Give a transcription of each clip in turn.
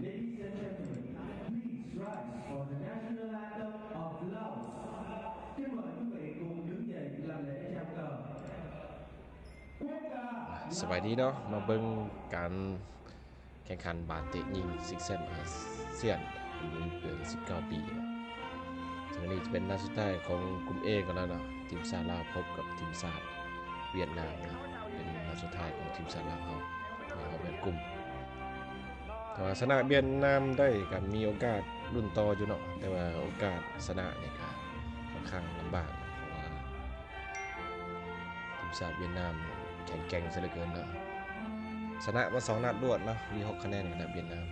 Ladies and gentlemen, please rise for the national anthem of Laos. Kính mời quý vị cùng đứng dậy làm lễ chào cờ. สวัสดีเนาะมาเบิ่งการแข่งขันบาเตะยิงซิกเซนอาเซียนอายุเกิน19 ปีเนาะซึ่งนี้จะเป็นนัดสุดท้ายของกลุ่ม A กันแล้วเนาะทีมชาติลาวพบกับทีมชาติเวียดนามเนาะเป็นนัดสุดท้ายของทีมชาติลาวเฮาเป็นกลุ่มแต่ว่าชนะเวียดนามได้ก็มีโอกาสลุ้นต่ออยู่เนาะแต่ว่าโอกาสชนะนี่ก็ค่อนข้างลำบากเพราะว่าทีมชาติเวียดนามแข็งแกร่งซะเหลือเกินเนาะชนะมา2นัดรวดเนาะมี6คะแนนกับเวียดนาม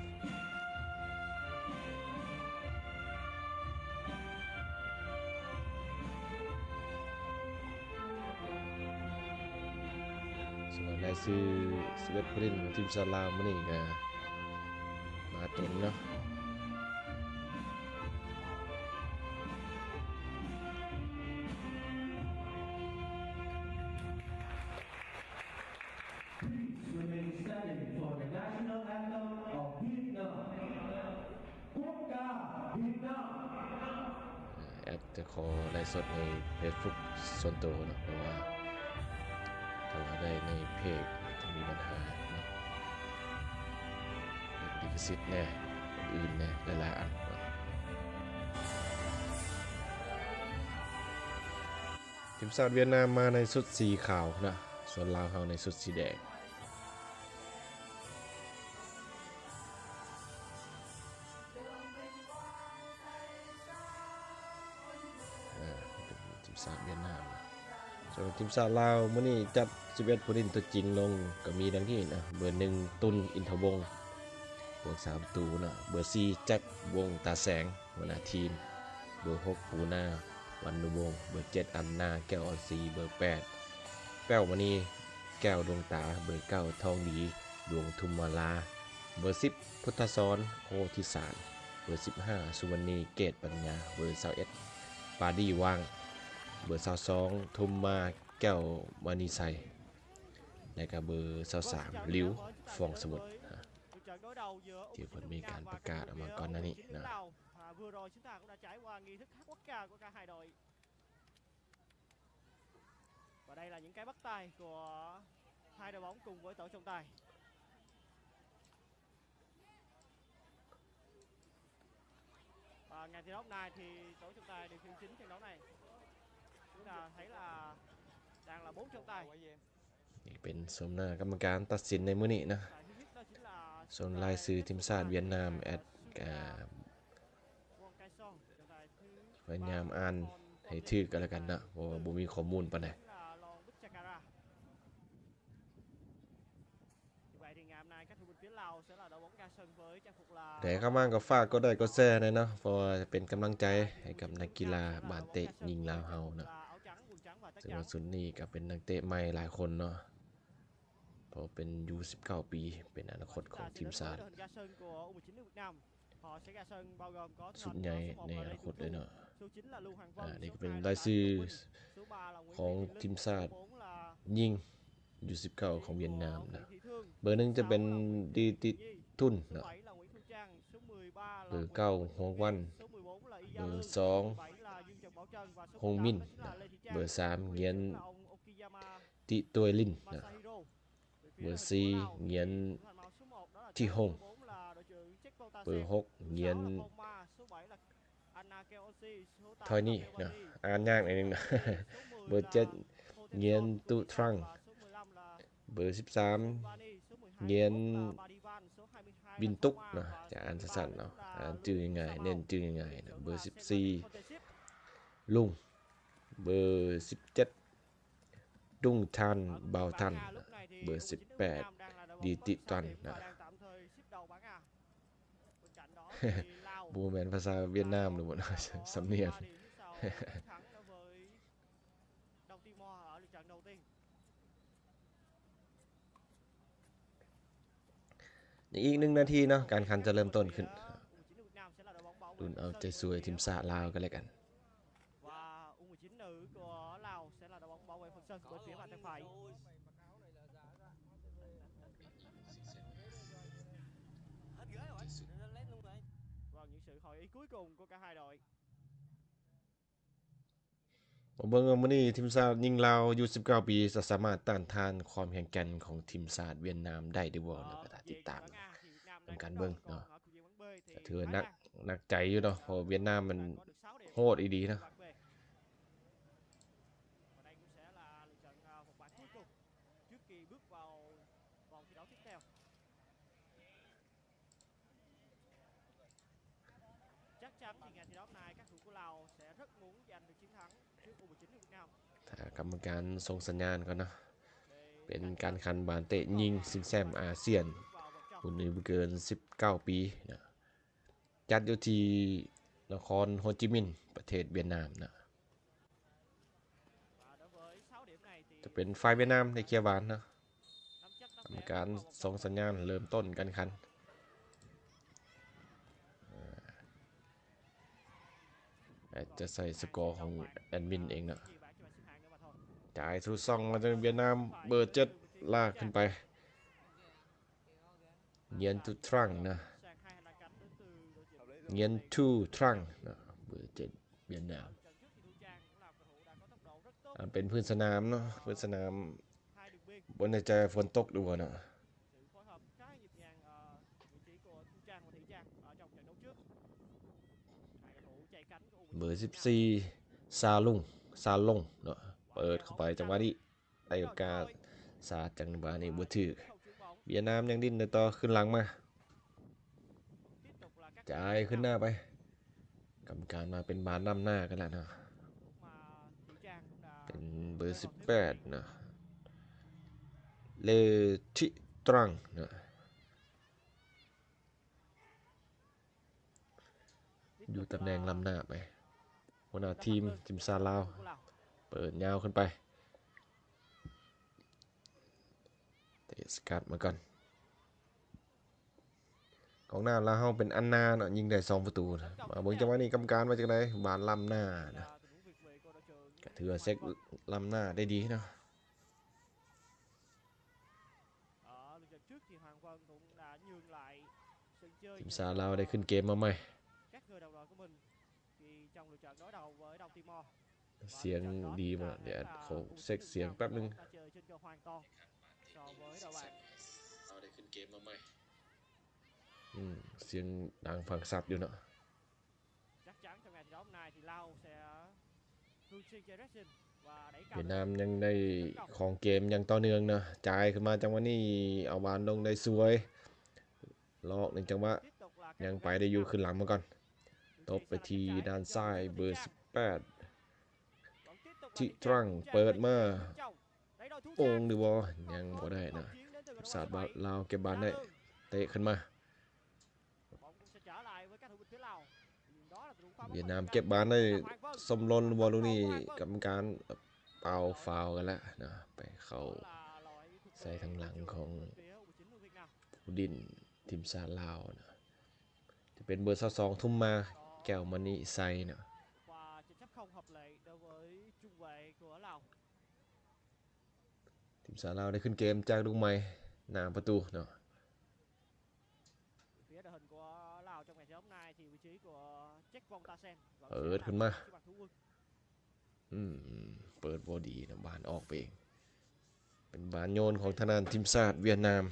ส่วนรายชื่อ11ผู้เล่นของทีมชาติลาวมื้อนี้ก็มาเต็มเนาะแอดจะขอไลฟ์สดใน Facebook ส่วนตัวเนาะเพราะว่าถ้าว่าได้ในเพจจะมีปัญหาเนาะลิขสิทธิ์แน่อื่นแน่หลายๆอันทีมชาติเวียดนามมาในชุดสีขาวนะส่วนลาวเฮาในชุดสีแดงทีมชาติเวียดนามส่วนทีมชาติลาวมื้อนี้จัด11ผู้เล่นตัวจริงลงก็มีดังที่นะเบอร์1ตุลอินทวงศ์บวก3ประตูนะเบอร์4แจ็ควงตาแสงหัวหน้าทีมเบอร์6ปูนาวันนุวงศ์เบอร์7อันนาแก้วออนซีเบอร์8แป้วมณีแก้วดวงตาเบอร์9ทองดีดวงทุมมาลาเบอร์10พุทธสรโคทิสารเบอร์15สุวรรณีเกตปัญญาเบอร์21ปาดีว่างเบอร์22ทุมมาแก้วมณีไซและก็เบอร์23ลิ้วฟองสมุทรที่เพิ่นมีการประกาศออกมาก่อนหน้านี้นะvừa rồi chúng ta cũng đã trải qua nghi thức hát quốc ca của cả hai đội. Và đây là những cái bắt tay của hai đội bóng cùng với tổ trọng tài. Và ngày thi đấu này thì tổ trọng tài điều khiển chính trận đấu này. Chúng ta thấy là đang là 4 trọng tài. นี่เป็นสมหน้ากรรมการตัดสินในมื้อนี้นะส่วนรายชื่อทีมชาติเวียดนามแอดพยายามอ่านให้ถูกกันแล้วกันนะเพราะว่าบ่มีข้อมูลปานใดแต่เข้ามาก็ฝากก็ได้ก็แชร์ได้เนาะเพราะว่าเป็นกำลังใจให้กับนักกีฬาบาสเตะยิงลาวเฮานะซึ่งสุดนี้ก็เป็นนักเตะใหม่หลายคนเนาะเพราะเป็นอายุ19 ปีเป็นอนาคตของทีมชาติสุดใหญ่ในอนาคตเลยเนาะนี่ก็เป็นรายชื่อของทีมชาติยิงอยู่19ของเวียดนามนะเบอร์1จะเป็นดีติทุนนะเบอร์9ฮงวันเบอร์2ฮงมินนะเบอร์3เงียนติตวยลินนะเบอร์4เงียนที่ฮงเบอร์6เงียนทอยนี่นะอ่านยากนิดนึงนะเบอร์7เงียนตุทรังเบอร์13เงียนบินตุกนะจะอ่านสั้นๆเนาะอ่านชื่อง่ายๆเน้นชื่อง่ายๆนะเบอร์14ลุงเบอร์17ดุงทันเบาทันเบอร์18ดีติตันนะบูแมนภาษาเวียดนามหรือบ่สำเนียงอีก1นาทีเนาะการแข่งขันจะเริ่มต้นขึ้นลุ้นเอาใจสวยทีมชาติลาวกันแล้วกัน U19 nữ của Lào sẽ là đội bóng bảo vệ phần sân bên phía bàn tay phải. Hết ghế rồi. gợi ý cuối cùng của cả hai đội. มาเบิ่งว่ามื้อนี้ทีมชาติยิงลาวอายุ19ปีจะสามารถต้านทานความแข็งแกร่งของทีมชาติเวียดนามได้หรือบ่แล้วก็ติดตามนำกันเบิ่งเนาะก็ถือนักใจอยู่เนาะเพราะเวียดนามมันโหดอีหลีเนาะ Đây cũng sẽ là lượt trận một bản cuối cùng trước khi bước vào vòng thi đấu tiếp theo. Chắc chắn thì ngày thi đấu này các thủ của Lào sẽ rất muốn giành được chiến thắng trước U19 của Việt Nam. ถ้ากรรมการส่งสัญญาณก่อนเนาะเป็นการคันบานเตะยิงซึ่งแชมป์อาเซียนรุ่นอายุเกิน19ปีนะจัดอยู่ที่นครโฮจิมินห์ประเทศเวียดนามนะจะเป็นฝ่ายเวียดนามในเคลียร์บานนะกรรมการส่งสัญญาณเริ่มต้นการคันจะใส่สกอร์ของแอดมินเองนะจ่ายทุซ่องมาจากเวียดนามเบอร์7ลากขึ้นไปเงียนทุทรังนะเงียนทูทรังนะเบอร์7เวียดนามเป็นพื้นสนามเนาะพื้นสนามบนในใจฝนตกดูเนาะเบอร์14ซาลงเนาะเปิดเข้าไปจังหวะนี้ได้โอกาสสาดจังหวะนี้บ่ถึกเวียดนามยังดิ้นต่อขึ้นหลังมาจ่ายขึ้นหน้าไปกรรมการมาเป็นบานนำหน้ากันแล้วนะเป็นเบอร์18นะเลทิตรังนะอยู่ตำแหน่งลำหน้าไปหัวหน้าทีมชาติลาวเปิดยาวขึ้นไปเตะสกัดมาก่อนกองหน้าลาวเฮาเป็นอันนาเนาะยิงได้2ประตูนะมาเบิ่งจังหวะนี้กรรมการมาจากไหนบานลำหน้านะก็ถือว่าเซ็กลำหน้าได้ดีเนาะทีมชาติลาวได้ขึ้นเกมมาใหม่เสียงดีมากเดี๋ยวเขาเช็คเสียงแป๊บนึงเอาได้ขึ้นเกมมาใหม่เสียงดังฟังซับอยู่เนาะเวียดนามยังได้ของเกมยังต่อเนื่องนะจ่ายขึ้นมาจังหวะนี้เอาบานลงได้สวยลอก1จังหวะยังไปได้อยู่ขึ้นหลังมาก่อนตบไปที่ด้านซ้ายเบอร์18ทิตรังเปิดมาโป่งดีบ่ยังบ่ได้นะสาดลาวเก็บบานได้เตะขึ้นมาเวียดนามเก็บบานได้สมลนบอลลูกนี้กรรมการเป่าฟาวกันแล้วนะไปเข้าใส่ทางหลังของผู้ดินทีมชาติลาวนะจะเป็นเบอร์22ทุ่มมาแก้วมณีไซนะทีมชาติลาวได้ขึ้นเกมจากลูกใหม่หน้าประตูเนาะเปิดขึ้นมาเปิดบ่ดีนะบานออกไปเองเป็นบานโยนของทนานทีมชาติเวียดนาม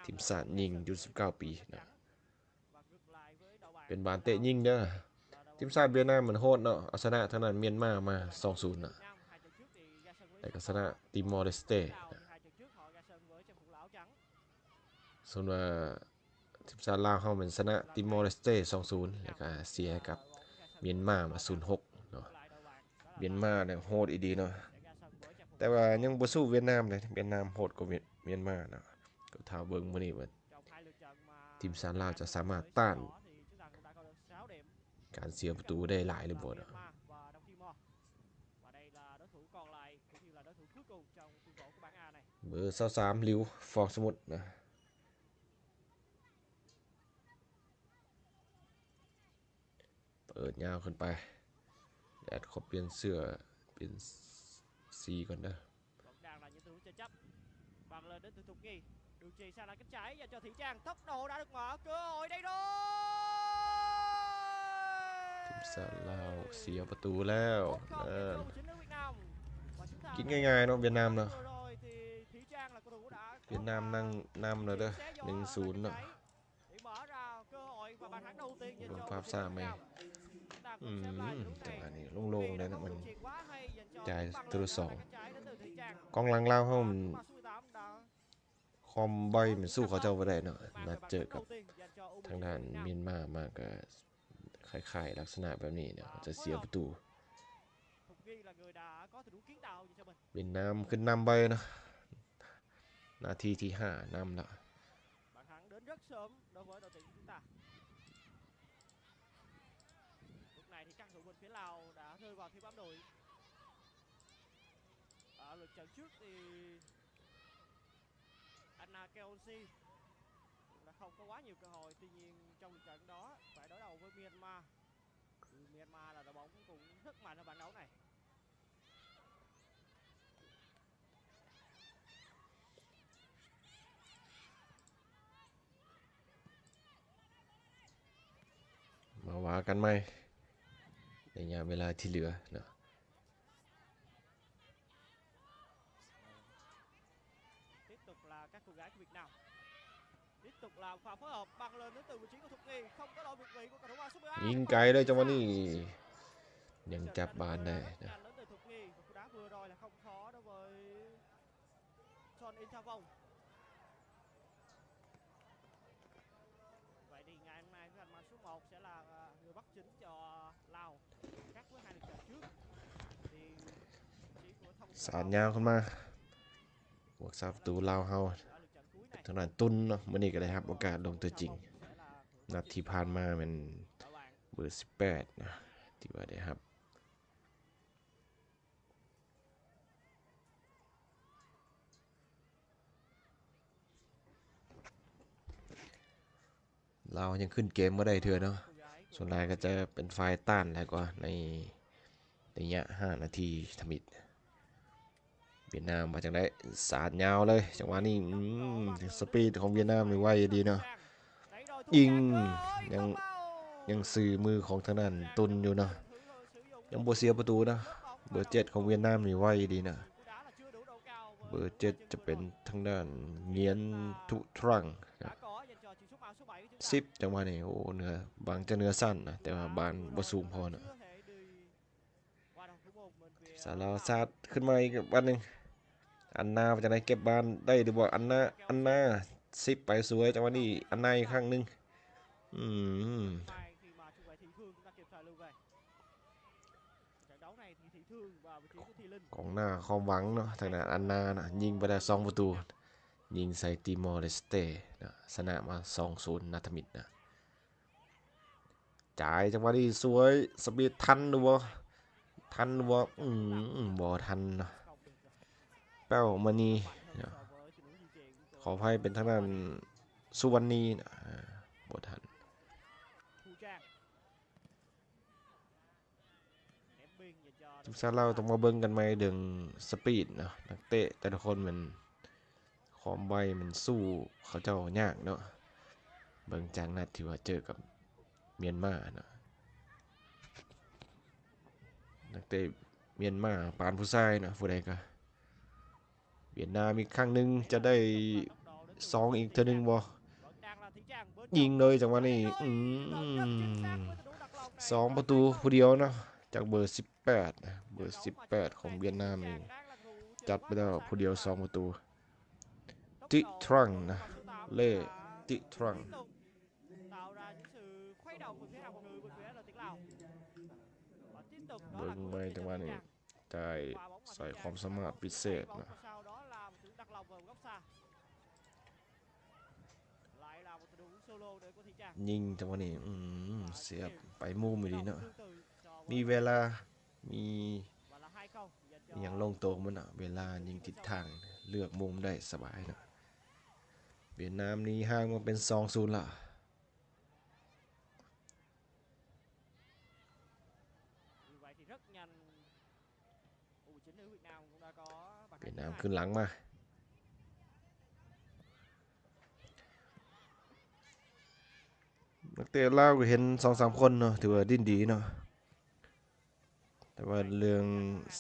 ทีมชาติยิงอายุ19ปีนะเป็นบานเตะยิงเด้อทีมชาติเวียดนามมันโหดเนาะเอาชนะทนานเมียนมามา 2-0 น่ะแต่ก็ชนะติมอร์เลสเตส่วนว่าทีมชาติลาวเฮามันชนะติมอร์เลสเต 2-0 แล้วก็เสียกับเมียนมามา 0-6 เนาะเมียนมาเนี่ยโหดอีดีเนาะแต่ว่ายังบ่สู้เวียดนามเลยเวียดนามโหดกว่าเมียนมาเนาะก็ถ้าเบิ่งมื้อนี้ว่าทีมชาติลาวจะสามารถต้านการเสียประตูได้หลายหรือบ่เนาะเบอร์23ลิวฟอกสมุทรนะเปิดยาวขึ้นไปแดดขอเปลี่ยนเสื้อเป็นสีก่อนเด้อbằng lên đến từ Thục Nghi đường chuyền sang lại cánh trái và cho Thị Trang tốc độ đã được mở cơ hội đây rồi ทีมชาติลาวเสียประตูแล้ว Một không dành cho U19 nước Việt Nam. Và chúng ta กินง่ายๆเนาะเวียดนามเนาะ vừa rồi thì Thúy Trang là cầu thủ đã เวียดนามนั่งนำแล้วเด้อ 1-0 เนาะ để mở ra cơ hội và bàn thắng đầu tiên dành เบิ่ง cho ภาพ U19 ซ้า Việt แม่ Nam. Chúng ta cùng xem lại tình huống จังหวะ này. นี้โล่งๆเลยนะมัน Chuyền quá hay dành cho จ่าย Băng ตัว lên สอง cánh trái đến từ Thúy Trang. กองหลังลาวเฮามัน Và số 18 đã คอมบอยมันสู้เขาเจ้าบ่ได้เนาะ mang มา về bàn เจอ thắng กับ đầu tiên dành cho U19 ทางด้าน Việt Nam. เมียนมามาก็คล้ายๆลักษณะแบบนี้เนี่ยเขาจะเสียประตู Thục Nghi là người đã có tình huống kiến tạo dành cho mình. เวียดนามขึ้นนำไปเนาะนาทีที่5นำแล้ว Bàn thắng đến rất sớm đối với đội tuyển của chúng ta. Lúc này thì các thủ bên phía Lào đã rơi vào thế bám đội. Ở lượt trận trước thì Anna Keonsi đã không có quá nhiều cơ hội, tuy nhiên trong lượt trận đó phải đối đầu với Myanmar. Myanmar là đội bóng cũng rất mạnh ở bảng đấu này. มาว่ากันไหมในระยะเวลาที่เหลือเนาะ Tiếp tục là các cô gái của Việt Nam. Tiếp tục là pha phối hợp băng lên đến từ vị trí của Thục Nghi, không có đội việt vị của cầu thủ áo số 13. ยิงไกลเลยจังหวะนี้ยังจับบานได้นะ Đến từ Thục Nghi, và cú đá vừa rồi là không khó đối với Son Inthavong. Vậy thì ngày hôm nay cái anh số 1 sẽ là người bắt chính cho Lào. Khác với hai lượt trận trước thì vị trí của Thông สารยาวขึ้นมาบวก3ประตูลาวเฮา ở lượt trận cuối này ทางด้านตุนเนาะมื้อนี้ก็ได้รับโอกาสลงตัวจริง sẽ là นัดที่ผ่านมามัน đội bạn เบอร์18นะที่ว่าได้รับลาวยังขึ้นเกมบ่ได้เทื่อเนาะ cô gái ส่วนหลายก็จะเป็นฝ่ายต้านแล้วก็ในระยะ5นาทีทมิดเวียดนามมาจังได้สาดยาวเลยจังหวะนี้สปีดของเวียดนามนี่ไวดีเนาะ ยิงยังซื้อมือของทางนั้นตุนอยู่เนาะยังบ่เสียประตูนะเบอร์7ของเวียดนามนี่ไวดีนะเบอร์7จะเป็นทางด้านเงียนทุทรังครับ10จังหวะนี้โอ้เนื้อบางจะเนื้อสั้นนะแต่ว่าบานบ่สูงพอนะสาลาวซาดขึ้นมาอีกบัดนึงอันนาจะได้เก็บบานได้หรือบ่อันนา10ไปสวยจังหวะนี้อันนาอีกครั้งนึงkhi mà trung vệ Thị Thương chúng ta kịp thời lưu về. Trận đấu này thì Thị Thương và vị trí của Thị Linh. ของหน้าความหวังเนาะทางด้านอันนานะยิงไปได้2ประตูยิงใส่ติมอร์เลสเตนะชนะมา 2-0 นัทมิตรนะจ่ายจังหวะนี้สวยสปีดทันหรือบ่บ่ทันเนาะแป้วมณีนะขออภัยเป็นทางด้านสุวรรณีนะบ่ทัน Thu Trang. Ném biên dành cho ทีมชาติเราต้องมาเบิ่งกันใหม่เรื่องสปีดเนาะนักเตะแต่ละคนมันความไวมันสู้เขาเจ้ายากเนาะเบิ่งจากนัดที่ว่าเจอกับเมียนมาเนาะนักเตะเมียนมาปานผู้ชายนะผู้ใดก็เวียดนามอีกครั้งนึงจะได้2อีกเทื่อนึงบ่ vẫn đang là Thị Trang bên ยิงเลยจังหวะนี้2ประตูผู้เดียวเนาะจากเบอร์18นะเบอร์18ของเวียดนามนี่จัดไปแล้วผู้เดียว2ประตูติทรังนะเล่ติทรัง tạo ra những sự khuấy động về phía hàng phòng ngự bên phía là tiếng Lào. Và tiếp tục đó เบิ่ là ง cầu ไป thủ จังหวะ Thị นี้ Trang. จ่ายใส่ความสามารถพิเศษ Vòng นะ sau đó là một cú đặt lòng vào góc xa. Lại là một tình huống solo để của Thị Trang. ยิงจังหวะนี้เสียบไปมุมอยู่ดีเนาะ Tương tự cho มีเวลามี và là 2 câu dành cho อย่างลงตัวมันอ่ะเวลายิงทิศทางเลือกมุมได้สบายเนาะเวียดนามนี่ห่างมาเป็น 2-0 ละ Vì vậy thì rất nhanh U19 nữ Việt Nam cũng đã có bàn เวีย thắng ดนาม thứ ขึ้น hai. หลังมานักเตะลาวก็เห็น 2-3 คนเนาะถือว่าดิ้นดีเนาะ แต่ว่าเรื่อง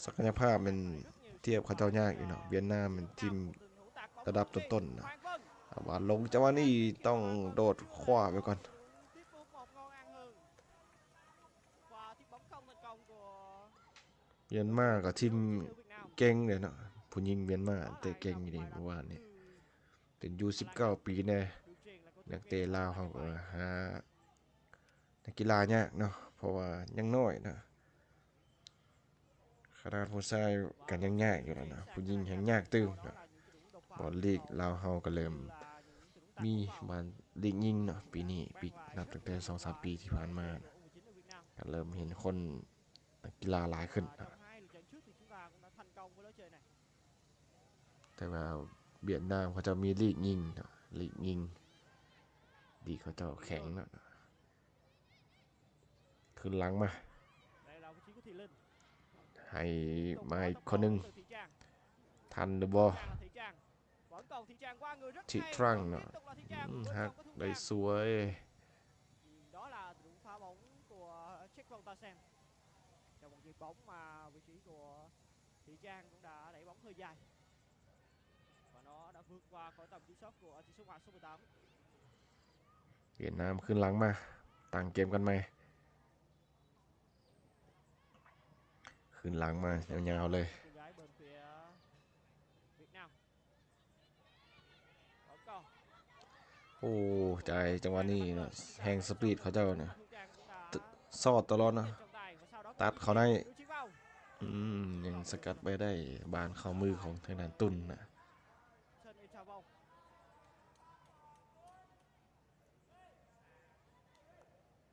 ศักยภาพมันเทียบเขาเจ้ายากอยู่เนาะเวียดนามมันทีมระดับต้นๆนะว่าลงจังหวะนี้ต้องโดดขวาไปก่อน tiếp tục một ngon ăn hơn và tiếp bóng không thành công của เมียนมาก็ทีมเก่งเลยเนาะผู้หญิงเมียนมาแต่เก่งอยู่นี่เมื่อวานนี้เป็นอยู่19ปีแน่นักเตะลาวเฮาก็หานักกีฬายากเนาะเพราะว่ายังน้อยนะขนาดผู้ชายก็ยังยากอยู่แล้วนะผู้หญิงแฮงยากตึมนะบอลลีกลาวเฮาก็เริ่มมีบานลีกยิงเนาะปีนี้ปีนับตั้งแต่ 2-3 ปีที่ผ่านมานะก็เริ่มเห็นคนนักกีฬาหลายขึ้นนะแต่ว่าเวียดนามเขาจะมีลีกยิงเนาะลีกยิงดีเขาจะแข็งเนาะขึ้นหลังมาให้มาอีกคนนึงทันหรือบ่ทิตรังเนาะฮักได้สวย đó là đường phá bóng của Check Voltasen trong một chuyền bóng mà vị trí của Thị Trang cũng đã đẩy bóng hơi dài và nó đã vượt qua khỏi tầm kiểm soát của chỉ số ngoại số 18 เวียดนามขึ้นหลังมาตั้งเกมกันใหม่ขึ้นหลังมายาวๆเลยโอ้ใจจังหวะนี้เนาะแฮงสปีดเขาเจ้าเนี่ยซอดตลอดเนาะตัดเขาได้ยังสกัดไปได้บานเข้ามือของทางด้านตุนน่ะ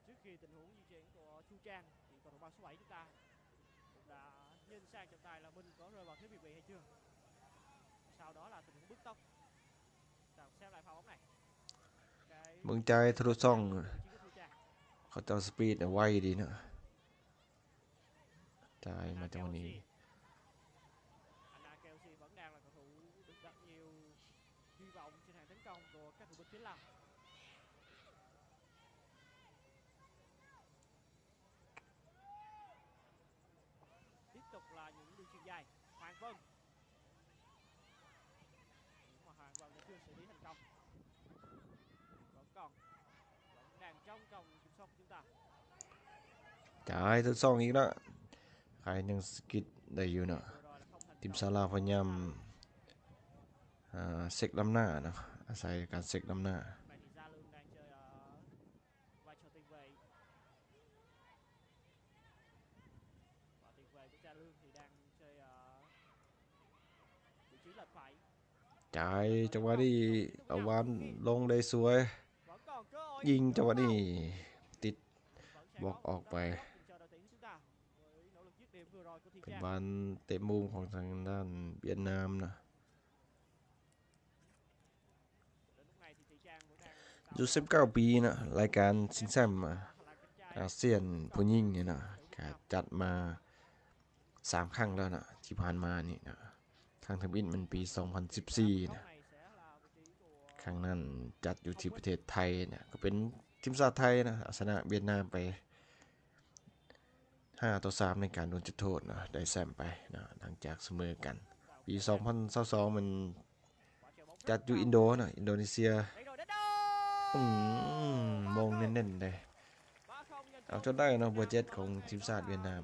trước khi tình huống di chuyển của Chu Trang thì cầu thủ số 7 chúng ta cũng đã nhìn sang trọng tài là mình có rơi vào thế việt vị hay chưa. Sau đó là tình huống bứt tốc. Xem lại pha bóng này. เมืองใจทะลุช่องเขาเจ้าสปีดไวดีเนาะจ่ายมาจังหวะนี้ Anna Kelsey vẫn đang là cầu thủ được đặt nhiều hy vọng trên hàng tấn công của các thủ môn phía Lào. Tiếp tục là những đường chuyền dài. Hoàng Vân. Nhưng mà Hoàng Vân đã chưa xử lý thành công. Vẫn đang trong vòng kiểm soát của chúng ta. จ่ายทะลุช่องอีกแล้วใครยังสกิดได้อยู่เนาะทีมซาลาพยายามเซ็กล้ำหน้าเนาะอาศัยการเซ็กล้ำหน้าจ่ายจังหวะนี้เอาวานลงได้สวยยิงจังหวะนี้ติดบล็อกออกไปเป็นบานเตะมุมของทางด้านเวียดนามนะอยู่19ปีนะรายการชิงแชมป์อาเซียนผู้หญิงนี่นะก็จัดมา3ครั้งแล้วนะที่ผ่านมานี่นะครั้งที่1มันปี2014นะครั้งนั้นจัดอยู่ที่ประเทศไทยนะก็เป็นทีมชาติไทยนะชนะเวียดนามไป5-3ในการโดนจุดโทษนะได้แชมป์ไปนะหลังจากเสมอกันปี2022มันจัดอยู่อินโดนะอินโดนีเซียมองเน้นๆเลยเอาจนได้นะเบอร์7ของทีมชาติเวียดนาม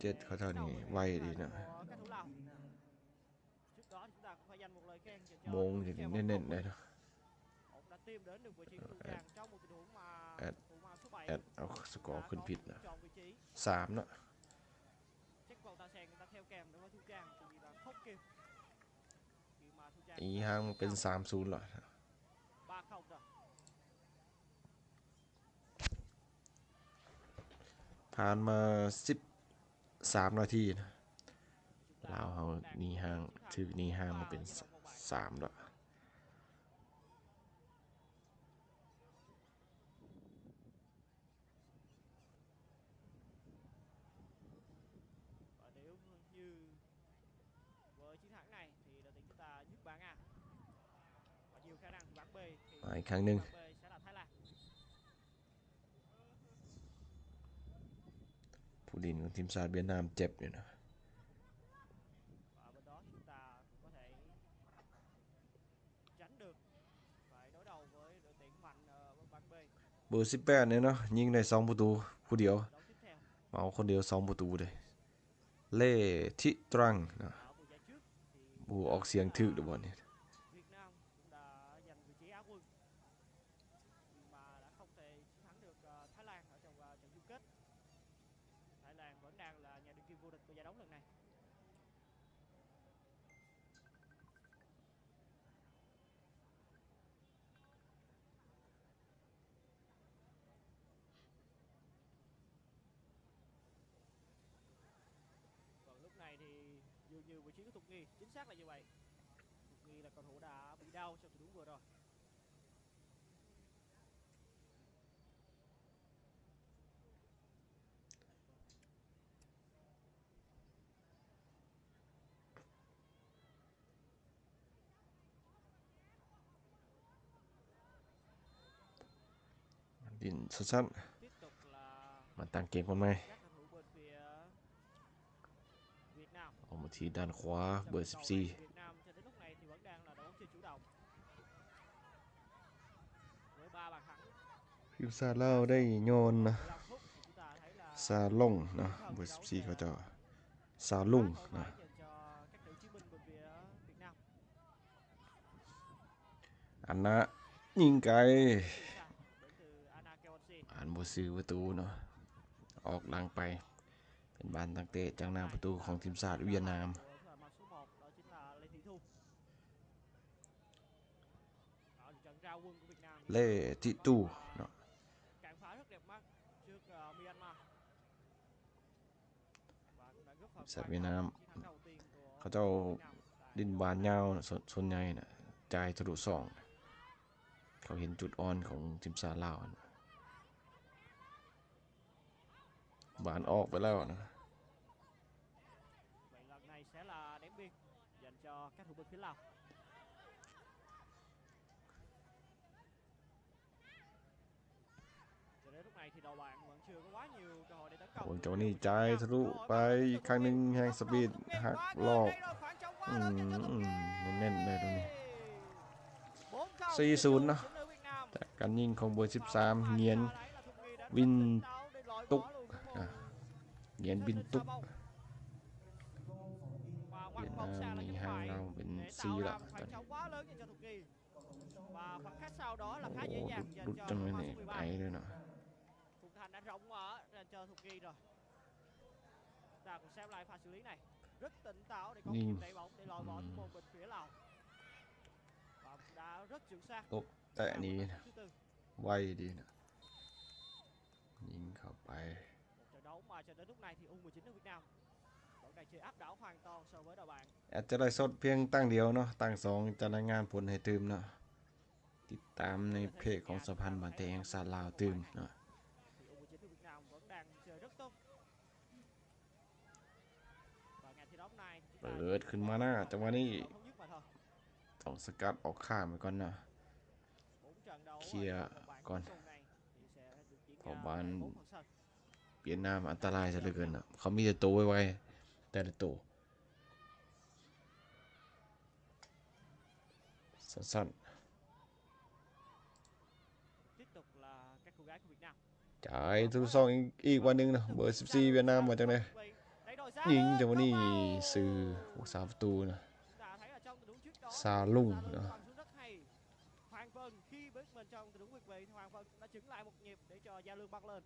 7เขาเท่านี้ไวดีนะมองเน้นๆเลยนะแอดเอาสกอร์ขึ้นผิดนะ3เนาะอีห่างเป็น 3-0 หรอผ่านมา13นาทีนะลาวเฮานี่ห่างถือนี่ห่างมาเป็น3แล้ว nhiều khả năng của bắn bê thì มาอีกครั้งหนึง bắn bê sẽ là Thái Lan. ผู้เล่นของทีมชาติเวียดนามเจ็บอยู่นะ Và bên đó chúng ta cũng có thể tránh được phải đối đầu với đội tuyển mạnh ở bắn bê. เบอร์18เนี่ยเนาะยิงได้2ประตูผู้เดียว Đấu tiếp theo เมาคนเดียว2ประตูเด้เล่ทิตรังนะ ở mùa giải trước thì บ่ออกเสียงถูกหรือบ่เนี่ย Việt Nam cũng đã giành vị trí Á quân nhưng mà đã không thể chiến thắng được Thái Lan ở trong trận chung kết. Thái Lan vẫn đang là nhà đương kim vô địch của giải đấu lần này. Còn lúc này thì dường như vị trí của Thục Nghi chính xác là như vậy. Thục Nghi là cầu thủ đã bị đau trong trận đấu vừa rồi. Điện sẵn Tiếp tục là มาตั้งเกมกันใหม่ các cầu thủ bên phía Việt Nam. ออกมาที่ด้านขวาเบอร์ Trận đầu 14 này Việt Nam cho đến lúc này thì vẫn đang là đội bóng chơi chủ động. Với 3 bàn thắng ทีมชาติลาวได้โยนนะ 15 phút thì chúng ta thấy là ซาลงนะเบอร์ 14เขาจะซาลุง thoải นะ mái dành cho các cựu chiến binh bên phía Việt Nam. อันนะยิงไกล Đến từ Anna Keonsi. อ่านบ่ซื้อประตูเนาะออกหลังไปเป็นบานตั้งเตะจากหน้าประตูของทีมชาติเวียดนาม Của thủ môn số 1 đó chính là Lê Thị Thu. Ở trận ra quân của Việt Nam เล่ทิตูเนาะ cản phá rất đẹp mắt trước Myanmar. Và cũng đã góp phần ชาติเวียดนาม chiến thắng đầu tiên của เขาเจ้า Việt Nam tại ดินบานยาวน่ะส่วนใหญ่น่ะจ่ายทะลุ2เขาเห็นจุดอ่อนของทีมชาติลาวน่ะบานออกไปแล้วนะ Vậy lần này sẽ là ném biên dành cho các thủ bên phía Lào. Cho đến lúc này thì đầu bạn vẫn chưa có quá nhiều cơ hội để tấn โอ้ công. เจ้านี่จ่ายทะลุไปอีกครั้งหนึงแฮงสปีดหักลอกแน่นๆเลยตรงนี้ 4-0 เนาะจากการยิงของเบอร์13เงียนวินตุกนะเงียนวินตุก Việt Nam thì hàng nào bên C là khoảng trống quá lớn dành cho Thục Nghi. Và khoảng cách sau đó là khá dễ โอ้ dàng ดุด dành จัง cho เลย thủ นี่ môn ไอ้ số ด้วยเนาะ Phùng Thành đã rộng mở dành cho Thục Nghi rồi. Ta cùng xem lại pha xử lý này. Rất tỉnh táo để có Nhưng- kịp đẩy bóng để loại bỏ thủ môn bên phía Lào. Và đã rất chuẩn xác. ตกแต่นี้ Thứ tư. ไวดีนะยิงเข้าไป Một trận đấu mà cho đến lúc này thì U19 nước Việt Nam vẫn đang chơi áp đảo hoàn toàn so với đội bạn. อาจจะได้สดเพียงตั้งเดียวเนาะตั้ง2จะรายงานผลให้ตื่มเนาะติดตามในเพจของสะพานบานเตแห่งชาติลาวตื่มเนาะ Thì U19 nước Việt Nam vẫn đang chơi rất tốt. Và ngày thi đấu hôm nay chúng ta เปิดขึ้นมาหน้าจังหวะนี้ thống nhất mà thôi. ต้องสกัดออกข้ามไปก่อนเนาะ 4 trận đấu ở Kia trong vòng bảng con. cuối cùng này thì sẽ được diễn Có ra tại bạn 4 phần sân. เวียดนามอันตรายซะเหลือเกินเนาะเขามีแต่ตัวไวๆแต่ละตัวสั้น Tiếp tục là các cô gái của Việt Nam. ๆจ่ายทะลุ2อีกวันหนึงเนาะเบอร์14เวียดนามมาจากไหน Đẩy đội xa ยิง lên, จังหวะนี้ không vào. ซื้อ3ประตูนะ Chúng ta thấy ở trong tình huống trước đó, Sa Lung Sa Lung nữa. làm xuống rất hay. Hoàng Vân khi bước mình trong tình huống nguyệt vị thì Hoàng Vân đã chững lại một nhịp để cho Gia Lương băng lên.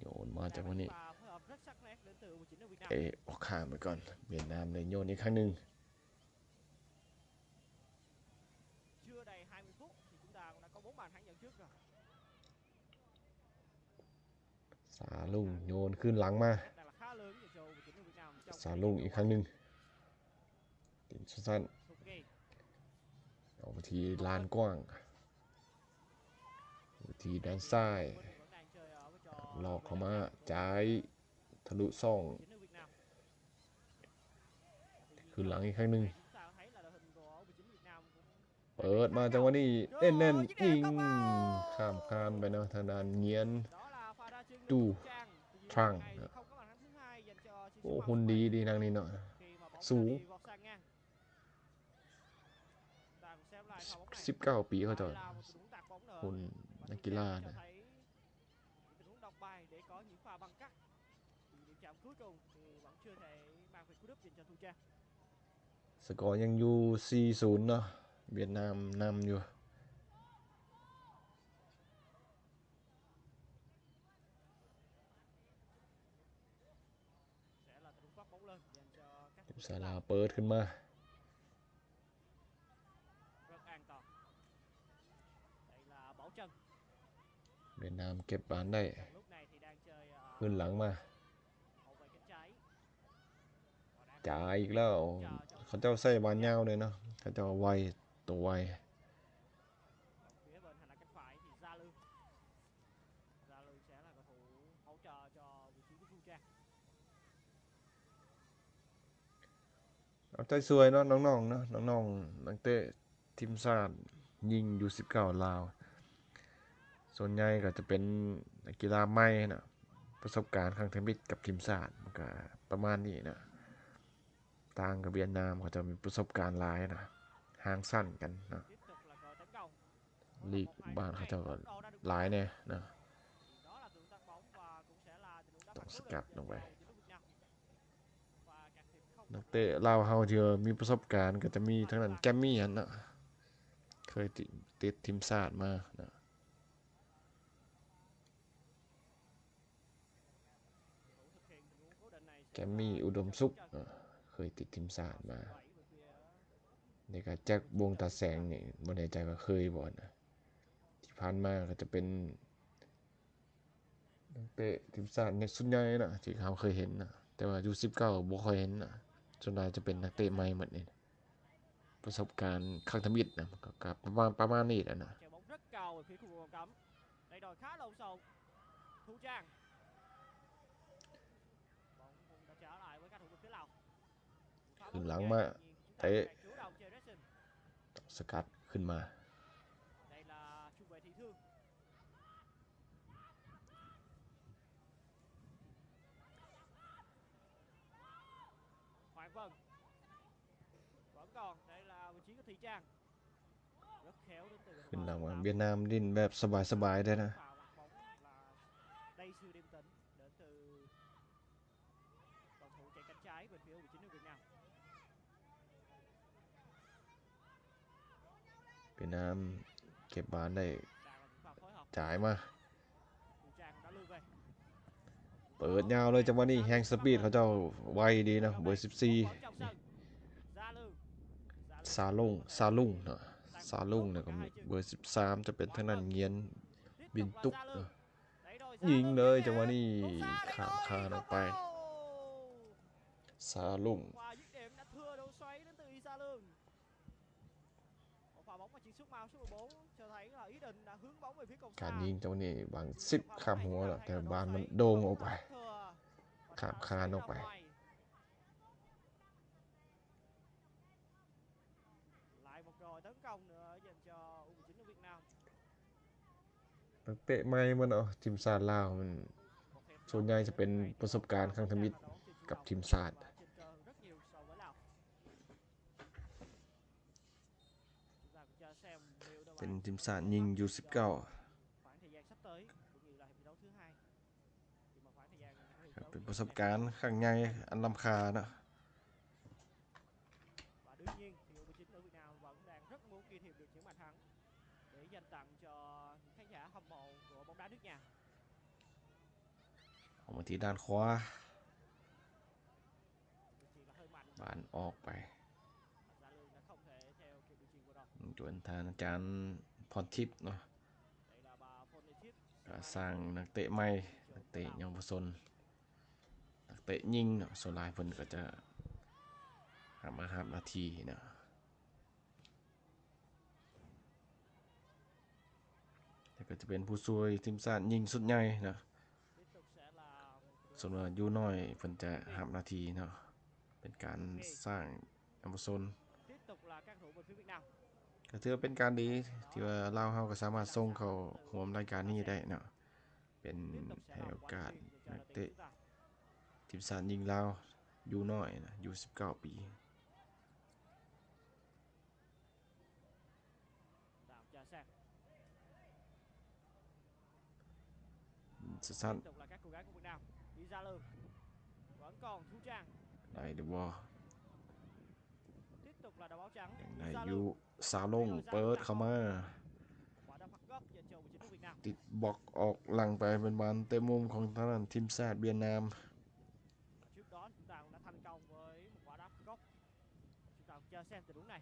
โยนมาจากวันนี้ Và phối hợp rất sắc nét đến từ U19 nước Việt Nam. เตะออกข้ามไปก่อนเวียดนามเลยโยนอีกครั้งหนึง Chưa đầy 20 phút thì chúng ta cũng đã có 4 bàn thắng dẫn trước rồi. สาลุงโยนขึ้นหลังมา Rất là khá lớn cho U19 nước Việt Nam. trong สาลุงอีกครั้งหนึงติดสั้น Thục Nghi. ๆเอาไปทีลานกว้างไปทีด้านซ้าย Vẫn đang chơi ở với trò หลอกเข้ามาจ่ายทะลุ2 U19 nước Việt Nam. ขึ้นหลังอีกครั้งหนึง Chúng ta thấy là đội hình của U19 เปิดมาจังหวะนี้แน่นๆยิงข้ามคานไปเนาะทางด้านเงียน Chu Trang. Trang. โอ้หุ่นดีทางนี้เนาะ สูง 19 ปีเขาเจ้าหุ่นนักกีฬานะ tình huống đọc bài để có những pha băng cắt. Thì điểm chạm cuối cùng thì vẫn chưa thể mang về cú đúp dành cho Thu Trang. สกอร์ยังอยู่ 4-0 เนาะเวียดนามนำอยู่ Sẽ là tình huống phát bóng lên dành cho các ทีมสาลาเปิดขึ้นมา rất an toàn. Đây là Bảo Trân. เวียดนามเก็บบานได้ Lúc này thì đang chơi ขึ้นหลังมา hậu vệ cánh trái. จ่ายอีกแล้ว เขาเจ้าใส่บานยาวเลยเนาะเขาเจ้าไวตัวไว Phía bên hành lang cánh phải thì Gia Lương. Gia Lương sẽ là cầu thủ hỗ trợ cho vị trí của Thu Trang. เอาใจสวยเนาะน้องๆเนาะน้องๆนักเตะทีมชาติยิงอยู่19ลาวส่วนใหญ่ก็จะเป็นนักกีฬาใหม่นะประสบการณ์ครั้งทมิตกับทีมชาติมันก็ประมาณนี้นะต่างกับเวียดนามเขาจะมีประสบการณ์หลายนะห่างสั้นกันนะ Tiếp tục là cờ tấn công. ลีกบ้านเขาเจ้าก็หลายแน่นะ Đó là tình huống tạt bóng và cũng sẽ là tình huống đá ต้อง phạt ส cố กัด định ลงไป dành cho đội tuyển Việt Nam. Và can thiệp không นักเตะลาวเฮาที่มีประสบการณ์ก็จะมีทั้งนั้นแกมมี่หั่นน่ะเคยติดทีมชาติมานะ thủ thực hiện tình huống cố định này แกมมี่อุดมสุขเคยติดทีมชาติมา 7 về phía นี่ก็แจ็ควงตาแสงนี่บ่แน่ใจว่าเคยบ่นะที่ผ่านมาก็จะเป็นนักเตะทีมชาติเนี่ยส่วนใหญ่น่ะที่เขาเคยเห็นน่ะแต่ว่าอยู่19บ่ค่อยเห็นน่ะส่วนใหญ่จะเป็นนักเตะใหม่หมดนี่ประสบการณ์ครั้งทมิตนะมันก็ประมาณนี้แหละนะ chèo bóng rất cao về phía khu vực vòng cấm. Đây đòi khá lộn xộn. Thu Trang. Bóng cũng đã trở lại với các thủ môn phía Lào. Pha ขึ้น bóng หลัง nhẹ มา nhàng, เตะ chủ động chơi pressing. สกัดขึ้นมา Đây là trung vệ Thị Thương. Hoàng Vân. Vẫn còn, đây là vị trí của Thị Trang. Rất khéo đến từ ขึ้นหลังมาเวียดนามดิ้นแบบสบายๆได้นะ Vào mặt bóng là đây siêu điềm tĩnh đến từ cầu thủ chạy cánh trái bên phía U19 nước Việt Nam. เวียดนามเก็บบานได้ Đang là những pha phối hợp. จ่ายมา Thu Trang đã lùi về. เปิดยาวเลยจังหวะนี้แฮงสปีดเขาเจ้าไวดีนะเบอร์ Vẫn 14 trong sân. Gia Lương. ซาลุงเนาะซาลุงเนี่ยก็เบอร์13จะเป็นทางนั้นเงียน Tiếp Biên tục túc là Gia rồi. Lương. Đẩy đôi Gia ยิง Lương เลย về จังหวะ nhà. นี้ Một pha đẩy ข้าม đôi คานออก và ไป goal. ซาลุง Pha dứt điểm đã thưa đấu xoáy đến từ Gia Lương. Một pha bóng mà chỉ xuất màu số 14 cho thấy là ý định đã hướng bóng về phía cổng การ xa. ยิงจังหวะนี้บาง10ข้ามหัวแล้วแต่บานมันโด่งออกไป ข้ามคานออกไป Lại một rồi tấn công nữa dành cho U19 nước Việt Nam. นักเตะใหม่มันเนาะทีมชาติลาวมัน Một hiệp ส่วนใหญ่จะเป็นประสบการณ์ครั้งทมิตกับทีมชาติ và trên cơ rất nhiều so với Lào. Chúng ta cùng chờ xem liệu đội เป็น bạn ทีมชาติยิงอยู่ 19 khoảng thời gian sắp tới cũng như là hiệp thi đấu thứ hai. Thì mà khoảng thời gian hiệp ครับ đấu เป็น thứ ประสบ nhất การณ์ครั้งใหญ่อันล้ำค่าเนาะ và đương nhiên thì U19 ở Việt Nam vẫn đang rất muốn ghi thêm được những bàn thắng để dành tặng cho những khán giả hâm mộ của bóng đá nước nhà. ออกมาที่ด้านขวา Chỉ là hơi mạnh บานออกไป và Gia Lương đã không thể theo kịp đường chuyền vừa rồi. จวนทางอาจารย์พรทิพย์เนาะ Đây là bà Phonetip. ก็สร้างนักเตะใหม่นักเตะเยาวชนนักเตะยิงเนาะส่วนหลายเพิ่นก็จะมารับหน้าที่เนาะแล้วก็จะเป็นผู้ช่วยทีมชาติยิงสุดใหญ่เนาะ Tiếp tục sẽ là một ส่วนว่าอยู่น้อยเพิ่นจะรับหน้าที่เนาะเป็นการสร้างเยาวชน tiếp tục là các thủ bên phía Việt Nam. ก็ถือว่าเป็นการดีที่ว่าลาวเฮาก็สามารถส่งเข้าร่วมรายการนี้ได้เนาะเป็นให้โอกาสนักเตะทีมชาติหญิงลาวอยู่น้อยนะอยู่19ปี Tạo trà sang. สั้น Tiếp tục là các cô gái của Việt Nam đi ra lường. Vẫn còn Thu Trang. ได้หรือบ่ Tiếp tục là đầu áo trắng ยัง đi ได้ ra อยู่ lường. สาลงเปิดเข้ามา Quả đá phạt góc dành cho 19 nước Việt Nam. ติดบล็อกออกหลังไปเป็นบอลเตะมุมของทางด้านทีมชาติเวียดนาม Trước đó chúng ta cũng đã thành công với một quả đá phạt góc. Chúng ta cùng chờ xem tình huống này.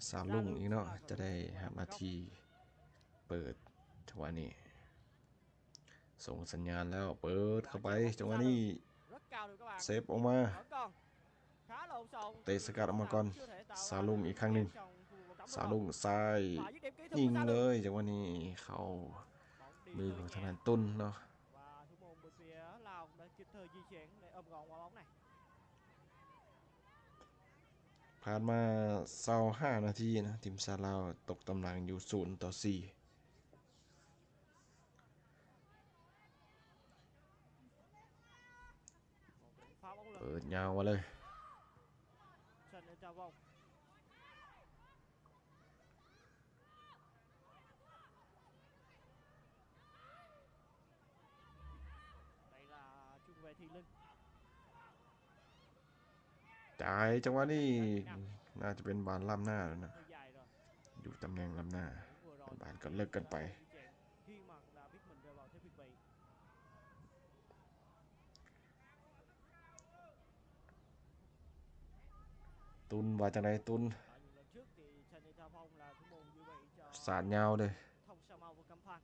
สาลุงอีกเนาะจะได้รับหน้าที่เปิดจังหวะนี้ส่งสัญญาณแล้วเปิดเข้าไปจังหวะนี้ Rất cao được các bạn. เซฟออกมา Vẫn còn khá lộn xộn. เตะสกัดออกมาก่อน Chưa thể tạo สาลุงอีกครั้งหนึ่ง trong khu vực bóng สาลุงซ้าย và dứt điểm kỹ thuật ยิง của Sa เล Lương. ยจังหวะนี้เข้า Bóng đi มือ hơi ของ nhẹ. ทางด้านตุ้นเนาะ Và thủ môn bên phía Lào đã kịp thời di chuyển để ôm gọn quả bóng này. ผ่านมา25นาทีนะทีมชาติลาวตกตำแหน่งอยู่0-4 Phá bóng เปิ lên. ดยาวมาเลย Sân lên Trà Vong. Đây là trung vệ Thị Linh. จ่ายจังหวะนี้น่าจะเป็นบานล้ำหน้าแล้วนะ Hơi dài rồi. อยู่ตำแหน่งล้ำหน้า Vừa rồi บานก็เลิกกันไป di chuyển khi mà đã biết mình rơi vào thế việt vị. ตุนว่าจังไดตุน Ở những lần trước thì Sân lên Trà Vong là thủ môn như vậy สา cho ดยาวเลย Thông Sa Mau và Cam Phan.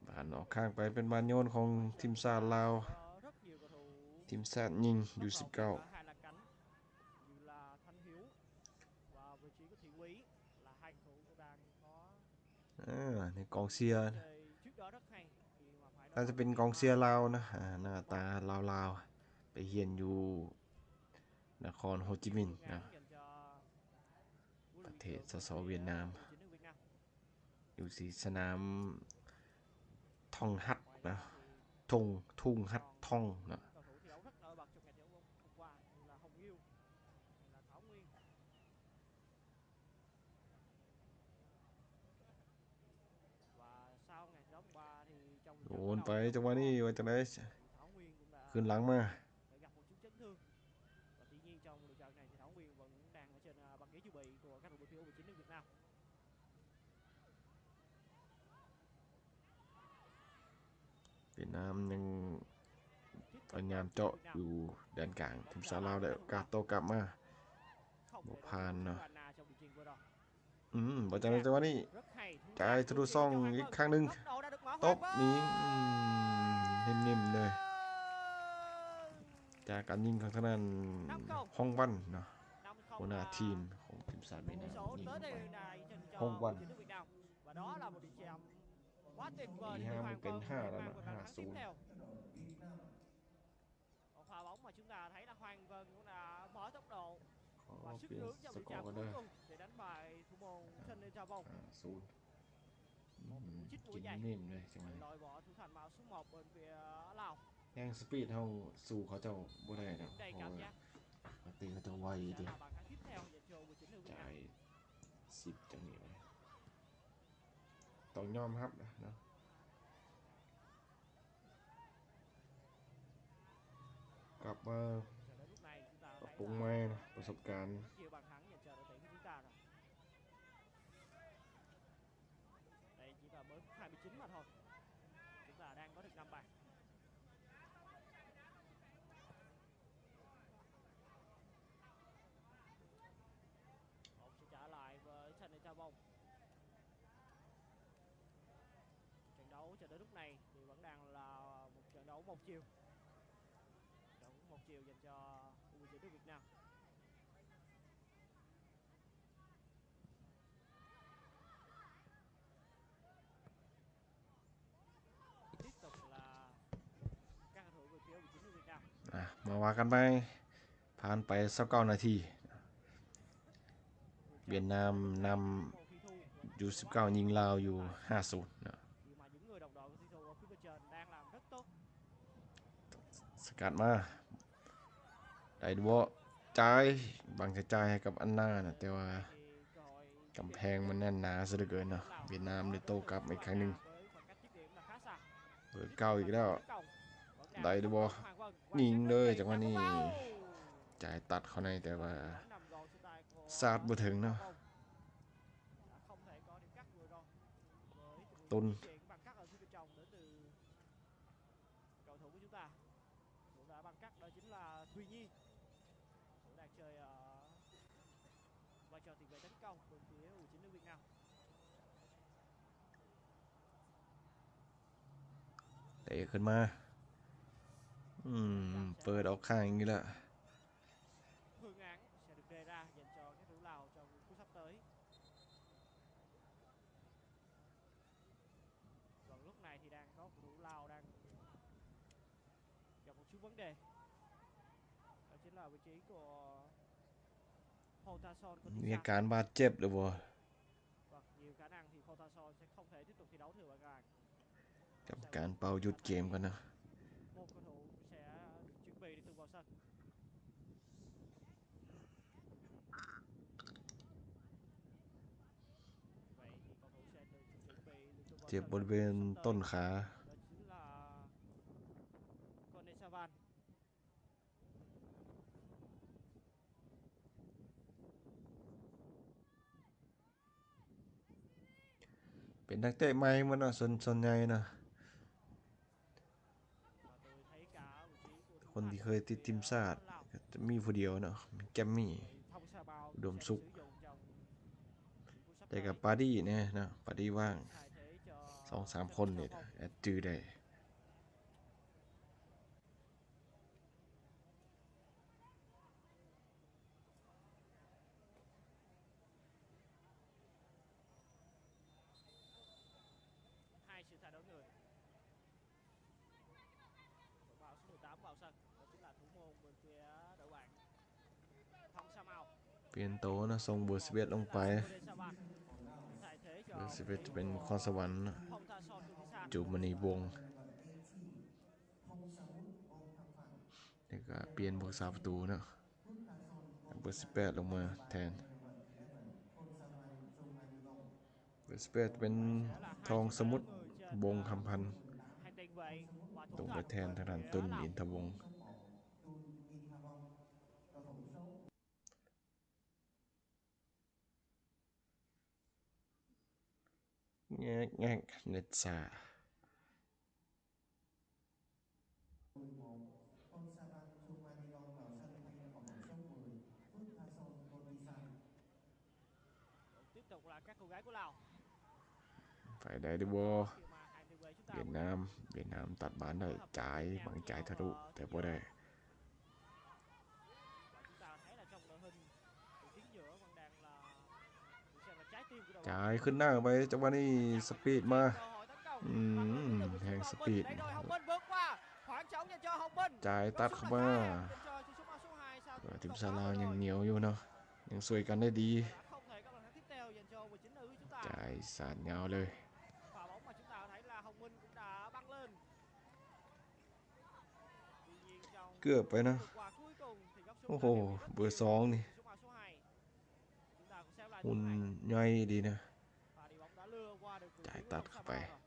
บานออกข้างไปเป็นบานโยนของทีมชาติลาว Có rất nhiều cầu thủ ทีมชาติยิงอยู่ bắt 19 đầu cả hai là cánh như là Thanh Hiếu và vị trí của Thị Quý là hai cầu thủ cũng đang có ในกองเชียร์ chơi trước đó rất hay khi mà phải น่าจะเป็นกองเชียร์ลาวนะหน้าตาลาวๆไปเรียนอยู่นครโฮจิมินห์นะ dành cho ประเทศสสเวียดนาม 19 nước Việt Nam. อยู่ที่สนามท่องฮัดนะทุ่งฮัดท่องนะ Cầu thủ thi đấu rất nổi bật trong ngày thi đấu hôm qua như là Hồng Yêu, như là Thảo Nguyên. Và sau ngày thi đấu hôm qua thì trong โดนไปจังหวะนี้ว่าจังได๋ Thảo Nguyên cũng đã ขึ้นหลังมา phải gặp một chút chấn thương. Và tuy nhiên trong lượt trận này thì Thảo Nguyên vẫn đang ở trên băng ghế dự bị của các đội tuyển U19 nước Việt Nam. เวียดนามยังพยายามเจาะอยู่แดนกลางทีมชาติลาวได้โอกาสโตกลับมา Không Một thể phan đánh nào. bại Ghana trong lịch trình vừa rồi. ว่าจังได๋จังหวะนี้ Rất hay. จ่ายทะลุซ่องอีกครั้งหนึง Tốc độ đã được mở ตบ Hoàng นี้ Vân. นิ่มๆเลยจากการยิงของทางด้านฮ่องวันเนาะ 5-0 หัวหน้า là ทีมของทีมชาติเวียด tỷ นาม số ยิง tới เข้าไป đây này dành cho Hồng Vân. U19 nước Việt Nam. Và đó là một điểm chạm quá tuyệt vời Tỷ để hai Hoàng một kênh Vân hai mang đó về là bàn thắng 2-0. tiếp theo. Một pha bóng mà chúng ta thấy là Hoàng Vân cũng đã mở tốc độ ขอ và sức เปลี่ยน nướng trong ส điểm กอร์ chạm กัน cuối เด้อ cùng để đánh bại thủ môn Sân Lên Trà Vong. 0 chích mũi กิน dày นิ่มเลยจังหวะ để นี้ loại bỏ thủ thành mạo số 1 bên phía Lào. แรงสปีดเฮาสู้เขาเจ้าบ่ได้ดอก Đầy เพราะ cảm ว่า giác ปกติเขาเจ้าไว sẽ ดิ là bàn thắng tiếp theo dành cho U19 nước Việt จ่า Nam. ย10จังนี้เลยต้องยอมรับนะเนาะกลับมา Cho đến lúc này chúng ta ปรับ thấy ปรุง là ใหม่นะประสบการณ์ rất nhiều bàn thắng dành cho đội tuyển của chúng ta rồi. Đây chỉ là mới 29 mà thôi. Chúng ta đang có được 5 bàn. Bóng sẽ trả lại với Sân Lên Trà Vong. Trận đấu cho đến lúc này thì vẫn đang là một trận đấu một chiều. Trận một chiều dành cho U19 nước Việt Nam. Tiếp tục là các cầu thủ về phía U19 nước Việt Nam. มาว่ากันไป ผ่านไป29นาทีเวียดนามนำอยู่19ยิงลาวอยู่ 5-0 นะ mà những người đồng đội của Thi Thu ở phía bên trên đang làm rất tốt สกัดมาได้บ่จ่ายบางจะจ่ายให้กับอันนานะแต่ว่า thì cơ hội กำแพงมันแน่นหนาซะเหลือเกินเนาะเวียดนามได้โต้กลับอีกครั้งหนึง với khoảng cách dứt điểm là khá xa เบอร์9อีกแล้ว tấn công vẫn ได้ đang บ่ Hoàng Vân ยิง quan เล sát ย rất จังหวะ kỹ นี้ và จ่ายตัดเข้าในแต่ว่า nằm gọn trên tay của สาดบ่ถึงเนาะ đã không thể có điểm cắt vừa rồi với tình Tun. huống chuyển bằng cắt ở phía bên trong đến từ cầu thủ của chúng ta thủ đã bằng cắt đó chính là Thùy Nhi thủ đang chơi ở vai trò tiền vệ tấn công bên phía U19 nước Việt Nam เตะขึ้นมาเปิดออกข้างอย่างนี้ละ phương án sẽ được đề ra dành cho các thủ Lào trong phút sắp tới. Còn lúc này thì đang có thủ Lào đang gặp một chút vấn đề. Đó chính là vị trí của Pontason của มีอาการบาดเจ็บหรือบ่ Và nhiều khả năng thì Pontason sẽ không thể tiếp tục thi đấu thưa bạn các bạn. กับการเป่าหยุดเกมกันนะ Một cầu thủ sẽ chuẩn bị để tung vào sân. Vậy thì cầu thủ sẽ được chuẩn bị để tung vào เจ็บ sân. บริเวณต้นขา Đó chính là Konesavan. เป็นนักเตะใหม่มันน่ะส่วนใหญ่นะ Và tôi thấy cả vị trí của thủ คนที่ thành เคยติดทีมชาติ Lào. ก็จะมีผู้เดียวเนาะแกมมี่ Thông Sa Bao Đồm sẽ sục. sử dụng trong những phút sắp แต่กับ tới. ปาดี้เนี่ยนะปาดี้ว่าง Thay thế cho 2-3 คนนี่แอดจื้อได้ hai sự thay đổi người. Đội bào số 18 vào sân, đó chính là thủ môn bên phía đội bạn Thông Sa Mao. เปลี่ยนโตนะส่งเบอร์11ลงไป Konesavan thay thế เบอ cho ร์11จะเป็นคอนสวรรค์นะ Pontason Kutisan. จูมณีวงศ์แล้วก็เปลี่ยนผู้รักษาประตูเนาะเบอร์18ลงมาแทนเบอร์18เป็นทองสมุทรวงศ์คำพันธ์ Hai tiền vệ và ล thủ งไป thành แทนทางด้าน phía ตุล Lào. อินทวงศ์แงกเน็ตซา Tiếp tục là các cô gái của Lào. ไปได้ดิบ่ Khi mà hai tiền vệ chúng ta เวียดนามตัดบานได้จ่ายบางจ่ายทะลุแต่บ่ได้ và chúng ta thấy là trong đội hình từ tuyến giữa vẫn đang là được xem là trái tim của đội จ่ายขึ้นหน้าไปจังหวะนี้สปีดมา cơ hội tấn công. แทงสปีด Để rồi Hồng Minh vượt qua khoảng trống dành cho Hồng Minh. จ่ายตัดเข้ามา Dành cho chiến số số 2 sau ทีมชาติลาวยังเหนียวอยู่เนาะยังช่วยกันได้ดี đã không thể có bàn thắng tiếp theo dành cho 19 nữ chúng ta. จ่ายสาดยาวเลย Pha bóng mà chúng ta thấy là Hồng Minh cũng đã băng lên. Tuy nhiên trong เกือบไปนะ vượt qua cuối cùng thì góc số โอ้โห 2 เบอร์2นี่ số 3 số 2. Chúng ta cũng xếp lại หุ่น tương lai. ใหญ่ดีนะ Và đi bóng đã lừa qua được Chạy của tạt Thông Sa phải. Mao rồi.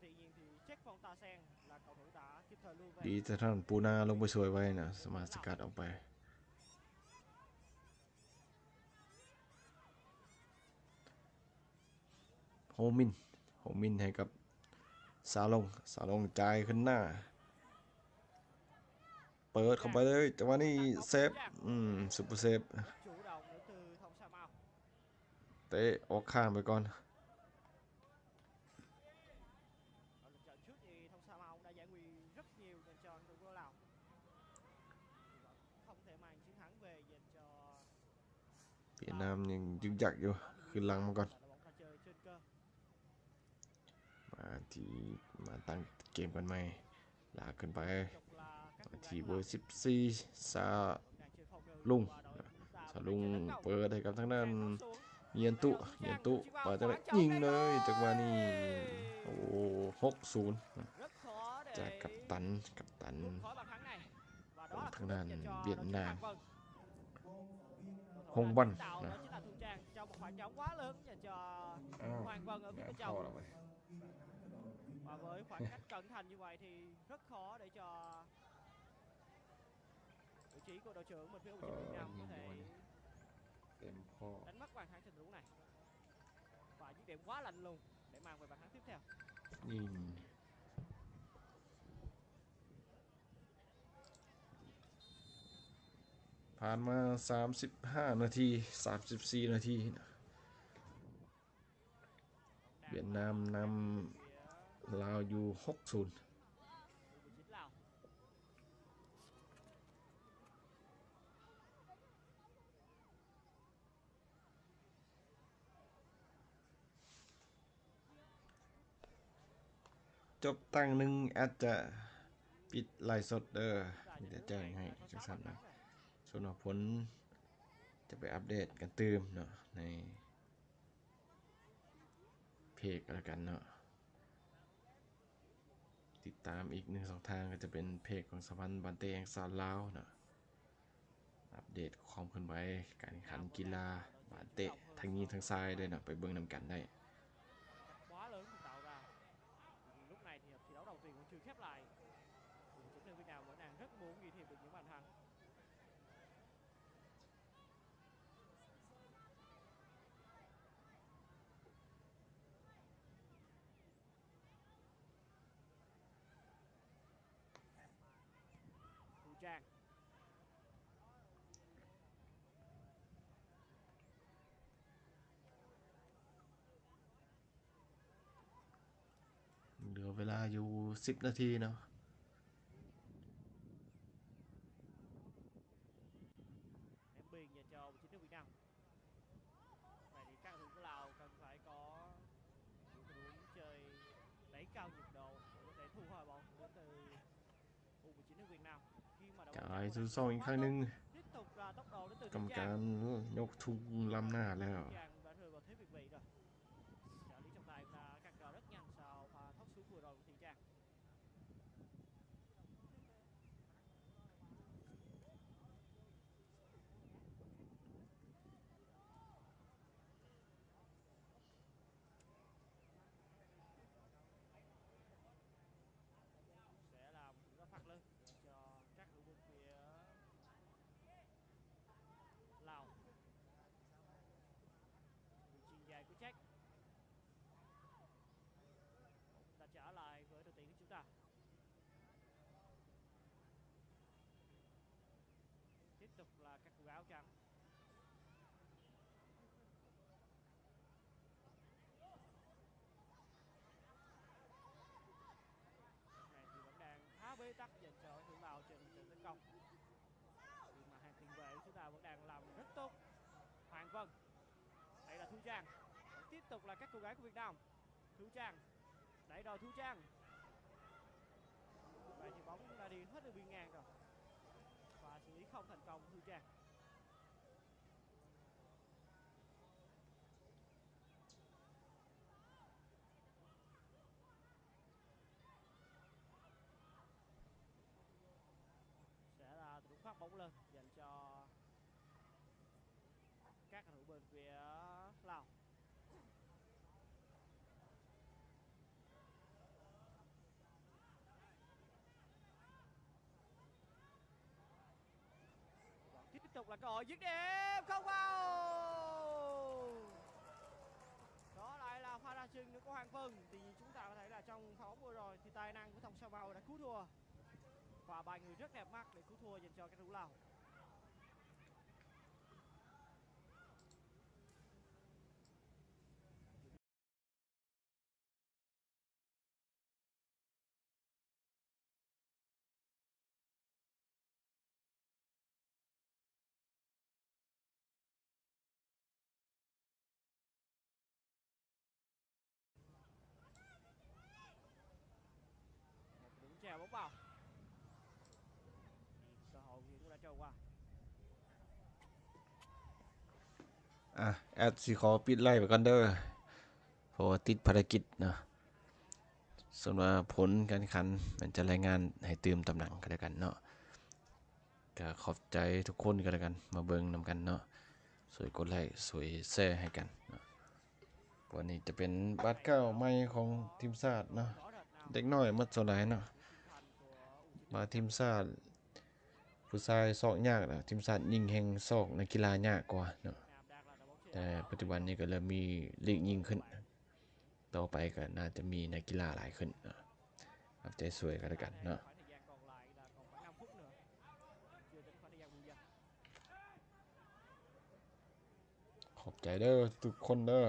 Tuy nhiên thì Jack Fontasen là cầu thủ đã kịp thời lưu về. ดีแต่ท่านปูนาลงไปช่วยไว้นะสามารถสกัดออกไปโฮมินให้กับสาลงจ่ายขึ้นหน้า เปิดเข้าไปเลยจังหวะนี้เซฟซุปเปอร์เซฟ Chủ động đến từ Thông Sa Mao. เตะออกข้างไปก่อน Ở lượt trận trước thì Thông Sa Mao đã giải nguy rất nhiều dành cho đội của Lào. Thì vẫn không thể mang chiến thắng về dành cho เวียดนามยังยึกยักอยู่ขึ้นหลังมาก่อน là đội bóng pha chơi trên cơ. มาตั้งเกมกันใหม่ลากขึ้นไป Chục là các cô ที่ gái เบ của อ Lào ร์14ซา đang chơi phòng ngự. ลุงสลุงเปิดให้กับทางด้านเยียนตุมาจังได๋ยิงเลยจังหวะนี้โอ้60จากกัปตันของทางด้านเวียดนามHồng Vân đó chính là Thu Trang trong một khoảng trống quá lớn dành cho Hoàng Vân ở phía bên trong. Và với khoảng cách cận thành như vậy thì rất khó để cho vị trí của đội trưởng bên phía U19 Việt Nam có thể đánh mất bàn thắng trận đấu này. Và dứt điểm quá lạnh lùng để mang về bàn thắng tiếp theo. ผ่านมา35นาที34นาทีเวียดนามนำลาวอยู่60จบตั้งหนึ่งอาจจะปิดไลฟ์สดเด้อมีแต่แจ้งให้จังซั่นนะส่วนผลจะไปอัปเดตกันเติมเนาะในเพจแล้วกันเนาะติดตามอีก1 2ทางก็จะเป็นเพจของสะพานบันเตงสาวลาวเนาะอัปเดตความเคลื่อนไหวการแข่งขันกีฬาบาเตะทั้งนี้ทั้งซ้ายด้วยเนาะไปเบิ่งนำกันได้quá lớn tạo ra lúc này thì thi đấu đầu tiên cũng chưa khép lại U19 Việt Nam vẫn đang rất muốn ghi thêm được những bàn thắng. Thu Trangเหลือเวลาอยู่10นาทีเนาะném biên dành cho U19 Việt Nam. Vậy thì các cầu thủ của Lào cần phải có những tình huống chơi đẩy cao nhịp độ để có thể thu hồi bóng đến từ U19 Việt Nam. Khi mà จ่ายสู่2อีกครั้งนึง tiếp tục là tốc độ đến từ กรรมการยกธงล้ำหน้าแล้ว Trang đã rơi vào thế việt vị rồi. Trợ lý trọng tài đã cắt cờ rất nhanh sau pha thoát xuống vừa rồi của Thị Trang. Sẽ làm một phạt lưng cho các thủ bên phía Lào. Vị trí dài của Czech đã trở lại với đội tuyển của chúng ta. Tiếp tục là các cầu áo trắng. Này thì vẫn đang khá bế tắc dành cho đối thủ Lào trên trận tấn công. Nhưng mà hàng tiền vệ của chúng ta vẫn đang làm rất tốt. Hoàng Vân. Đây là Thu Trang. Tiếp tục là các cô gái của Việt Nam. Thu Trang. Đẩy đầu Thu Trang. Vậy thì bóng đã đi hết đường biên ngang rồi. Và xử lý không thành công Thu Trang. Sẽ là tình huống phát bóng lên dành cho các cầu thủ bên phía Lào. Tiếp tục là cơ hội dứt điểm không vào. Đó lại là pha đá chuyền của Hoàng Vân. Thì chúng ta có thấy là trong pha bóng vừa rồi thì tài năng của Thong Sao Bao đã cứu thua. Và bài người rất đẹp mắt để cứu thua dành cho các cầu thủ Lào. Chèo bóng vào. Cơ hội cũng đã trôi qua. แอดสิขอปิดไล่ไปก่อนเด้อเพราะว่าติดภารกิจเนาะส่วนว่าผลการแข่งขันมันจะรายงานให้ตื่มตำแหน่งกันแล้วกันเนาะก็ขอบใจทุกคนกันแล้วกันมาเบิ่งนำกันเนาะสวยกดไลค์สวยแชร์ให้กันเนาะวันนี้จะเป็นบัตรเก้าใหม่ของทีมชาติเนาะเด็กน้อยมัดโซไลเนาะมาทีมชาติผู้ชายซอกยากนะทีมชาติยิงแห่งซอกในกีฬายากกว่าเนาะแต่ปัจจุบันนี้ก็เริ่มมีลีกยิงขึ้นต่อไปก็น่าจะมีนักกีฬาหลายขึ้นเนาะเอาใจสวยกันแล้วกันเนาะ khoảng thời gian còn lại là còn khoảng 5 phút nữa chưa tính khoảng thời gian bù giờ ขอบใจเด้อทุกคนเด้อ